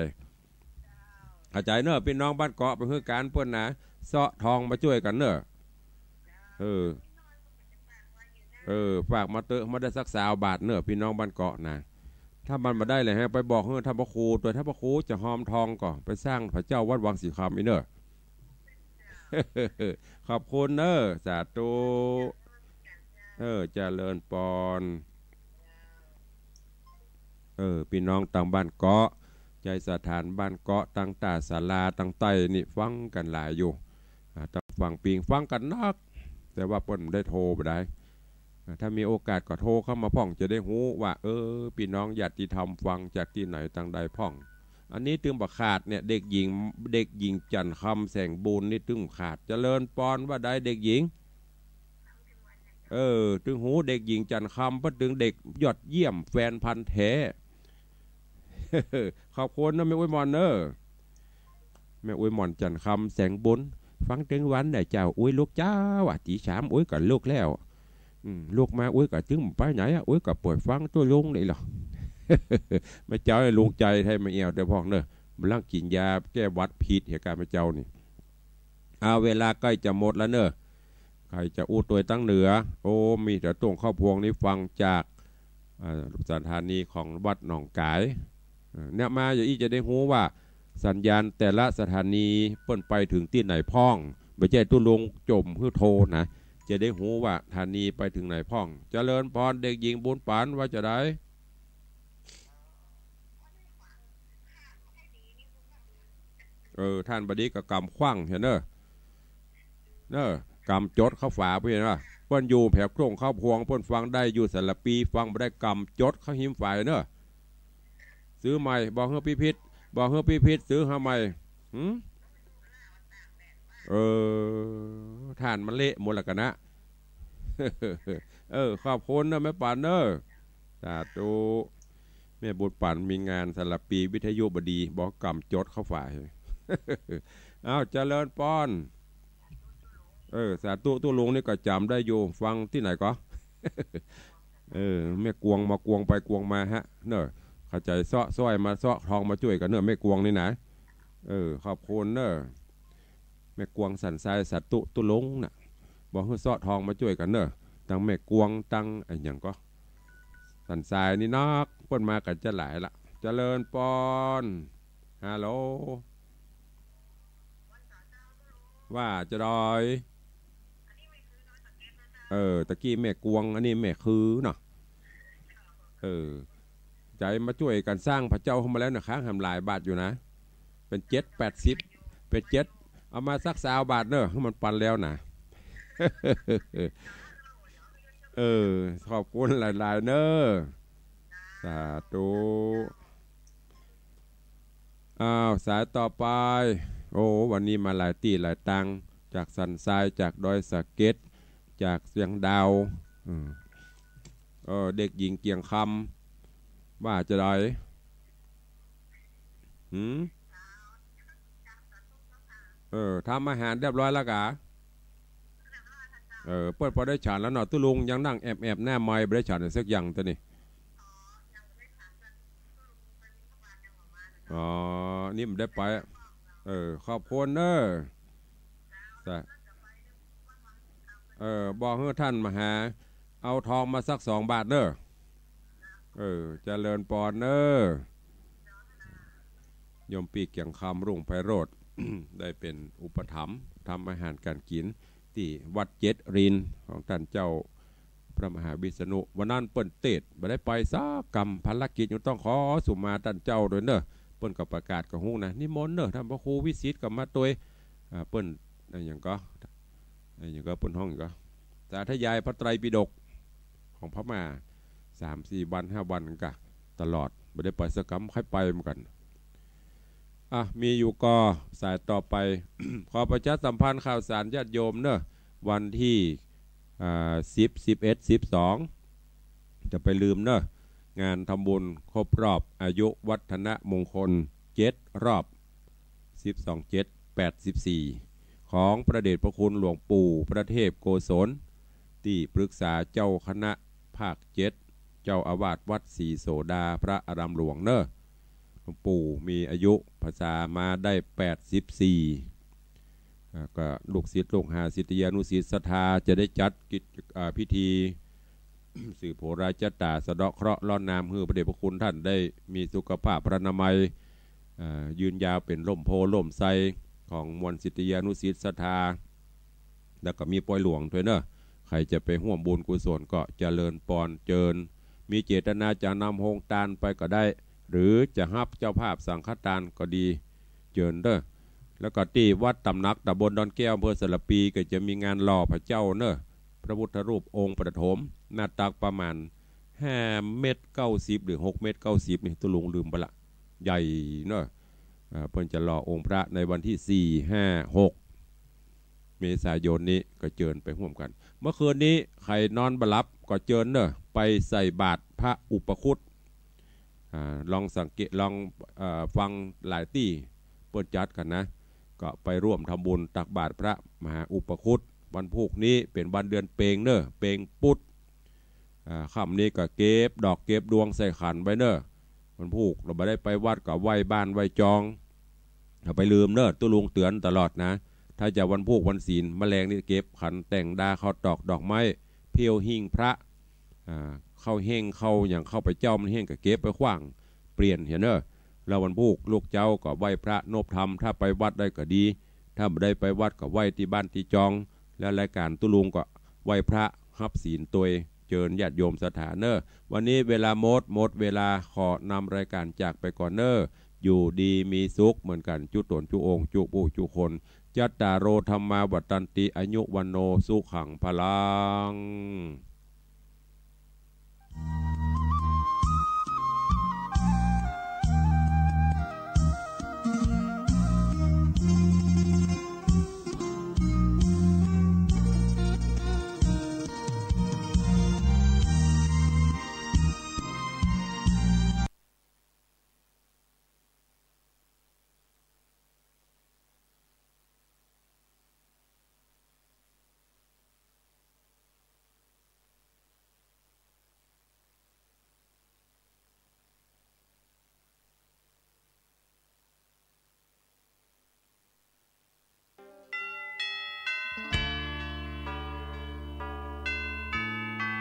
เข้าใจเนอะพี่น้องบ้านเกาะเป็นคือการเปิ้นนะเสาะทองมาช่วยกันเนอะฝากมาเตอะมาได้สัก20 บาทเนอะพี่น้องบ้านเกาะนะถ้ามันมาได้เลยฮะไปบอกเฮ้ยถ้าพระครูตัวถ้าพระครูจะหอมทองก่อนไปสร้างพระเจ้าวัดวังสีคำอีเนอะขอบคุณเนอะสาธุเจริญปอนพี่น้องต่างบ้านเกาะใจสถานบ้านเกาะตั้งตาศาลาตั้งใต้นี่ฟังกันหลายอยู่ตั้งฟังปิงฟังกันนักแต่ว่าเปิ้นได้โทรไปได้ถ้ามีโอกาสก็โทรเข้ามาพ่องจะได้หูว่าพี่น้องญาติธรรมฟังจากที่ไหนต่างใดพ่องอันนี้ตึงบักขาดเนี่ยเด็กหญิงจันคำแสงบุญนี่ตึงขาดเจริญปอนว่าได้เด็กหญิงตึงหูเด็กหญิงจันคำเพราะตึงเด็กยอดเยี่ยมแฟนพันธุ์แท้ขอบคุณนะแม่อุ้ยมอนเนอแม่อุ้ยมอนจันคำแสงบุญฟังถึงวันได้เจ้าอุ้ยลูกเจ้าตี3อุ้ยกับลูกแล้วลูกมาอุ้ยกับถึงไปไหนอุ้ยกับปวดฟังตัวลุงนี่หรอ มาเจ้าให้ลุงใจให้มาเอวแต่พองเนอะมันร่างกินยาแก้วัดพิษเหตุการณ์มาเจ้านี่เอาเวลาใกล้จะหมดแล้วเนอะใครจะอู้ตัวตั้งเหนือโอ้มีแต่ตรงข้าวพวงนี้ฟังจากสถานีของวัดหนองกายเนี่ยมาอย่าอีจะได้รู้ว่าสัญญาณแต่ละสถานีเปิ้นไปถึงที่ไหนพ้องไม่ใช่ตุ้ลงจมเพื่อโทนะจะได้รู้ว่าสถานีไปถึงไหนพ้องเจริญพรเด็กหญิงบุญปานว่าจะได้ท่านบดีกับกำขว้างเห็นเนอะกำจดเข้าฝาเพื่อนว่าเปิ้นอยู่แผลโครงเข้าพวงเปิ้นฟังได้อยู่สารปีฟังไม่ได้กำจดเข้าหิมฝ่ายเนอะซื้อใหม่บอกเฮ้พี่พิษบอกเฮ้พี่พิษซื้อทำไมท่านมันเละหมดละกันนะขอบคุณนะแม่ป่านเนอะสาธุแม่บุญป่านมีงานสารปีวิทยุบดีบอกกำจดเข้าฝ่ายเอาเจริญป้อนสาธุตู้ลุงนี่ก็จำได้อยู่ฟังที่ไหนก็แม่กวงมากวงไปกวงมาฮะเนอะเข้าใจซ้อซ้อยมาซ้อทองมาช่วยกันเนอะแม่กวงนี่นะขอบคุณเนอะแม่กวงสันทรายสาธุตู้ลุงน่ะบอกให้ซ้อทองมาช่วยกันเนอะตั้งแม่กวงตั้งไอ้อย่างก็สันทรายนี่นักเปิ้นมากันจะหลายละเจริญปอนฮัลโหลว่าจะดอยตะกี้แม่กวงอันนี้แม่คือเนาะใจมาช่วยกันสร้างพระเจ้าเข้ามาแล้วนะค้างทำลายบาทอยู่นะเป็น7-80เป็น7เอามาสัก20 บาทเนอะให้มันปันแล้วนะขอบคุณหลายๆเนอะสาธุสายต่อไปโอ้วันนี้มาหลายตีหลายตังจากสันทรายจากดอยสะเก็ดจากเสียงดาวเด็กหญิงเกียงคำว่าจะได้ทำอาหารเรียบร้อยแล้วกะเปิดพอได้ฉันแล้วเนาะตุลุงยังนั่งแอบหน้าไม้ไม่ได้ฉันสักอย่างตัวนี้นี่มันได้ไปขอบคุณเนอะบอกให้ท่านมาหาเอาทองมาสัก2 บาทเนอะเจริญปอนเนอะยมปีเกียงคำรุ่งไพโรธ ได้เป็นอุปถัมภ์ทำอาหารการกินที่วัดเจ็ดรินของท่านเจ้าพระมหาวิษณุวันนั้นเปิ้นเตดไม่ได้ไปสักกรรมภารกิจยังต้องขอสุมาท่านเจ้าโดยเนอะเปิ้นกับประกาศกับฮู้นะนิมนต์เนอะท่านพระครูวิสิตกับมาตัวเปิ้นอย่างก็เปิ้นห้องอย่างก็สาธยายพระไตรปิฎกของพม่า3-4 วัน5 วันกะตลอดไม่ได้ไปสักกรรมใครไปเหมือนกันมีอยู่ก็สายต่อไป ขอประชาสัมพันธ์ข่าวสารญาติโยมเนอะวันที่10 11 12จะไปลืมเนอะงานทำบุญครบรอบอายุวัฒนมงคล7 รอบ12/7/84ของพระเดชพระคุณหลวงปู่พระเทพโกศลที่ปรึกษาเจ้าคณะภาค7เจ้าอาวาสวัดศรีโสดาพระอารามหลวงเนอะหลวงปู่มีอายุภาษามาได้84ก็ลูกศิษย์ลูกหาศิษยานุศิษย์ศรัทธาจะได้จัดพิธีสื่อโพราชตาสะเดาะเคราะห์ล้อนน้ำเพื่อพระเดชพระคุณท่านได้มีสุขภาพพระนามัยยืนยาวเป็นล่มโพล่มไทรของมวลศิษยานุศิษย์ศรัทธาแล้วก็มีปล่อยหลวงด้วยเนอะใครจะไปร่วมบุญกุศลก็เจริญปอนเจิญมีเจตนาจะนำโฮงตาลไปก็ได้หรือจะฮับเจ้าภาพสังฆทานก็ดีเจิญเด้อแล้วก็ที่วัดตำหนักตำบลดอนแก้วอำเภอสระปีก็จะมีงานหล่อพระเจ้าเนอะพระพุทธรูปองค์ประถมหน้าตักประมาณ5 เมตร 90หรือ6 เมตร 90นี่ตุลุงลืมไปละใหญ่เนอะเพิ่นจะหล่อองค์พระในวันที่4 5 6เมษายนนี้ก็เจิญไปร่วมกันเมื่อคืนนี้ใครนอนบลับก็เจิญเนอะไปใส่บาตรพระอุปคุตลองสังเกตลองฟังหลายที่เปิดจัดกันนะก็ไปร่วมทำบุญตักบาตรพระมหาอุปคุตวันพุธนี้เป็นวันเดือนเปงเนอะเปงปุดค่ำนี้ก็เก็บดอกเก็บดวงใส่ขันไว้เนอะ วันพุกเราไม่ได้ไปวัดกับไหว้บ้านไหว้จองเอาไปลืมเนอะตุลุงเตือนตลอดนะถ้าจะวันพุกวันศีลแมลงนี่เก็บขันแต่งดาเข้าดอกไม้เพียวหิ่งพระเข้าเฮงเข้าอย่างเข้าไปเจ้ามันเฮงกับเก็บไปขว้างเปลี่ยนเห็นเนอะแล้ววันพุกลูกเจ้าก็ไหว้พระนบธรรมถ้าไปวัดได้ก็ดีถ้าไม่ได้ไปวัดก็ไหว้ที่บ้านที่จองและรายการตุลุงก็ไหว้พระฮับศีลตัวเจิญญาติโยมสถานเนอร์วันนี้เวลาหมดเวลาขอนำรายการจากไปก่อนเนอร์อยู่ดีมีสุขเหมือนกันจุตนจุองจุปูจุคนจัตตารโอธรรมาวัตตันติอายุวันโนสุขังพลัง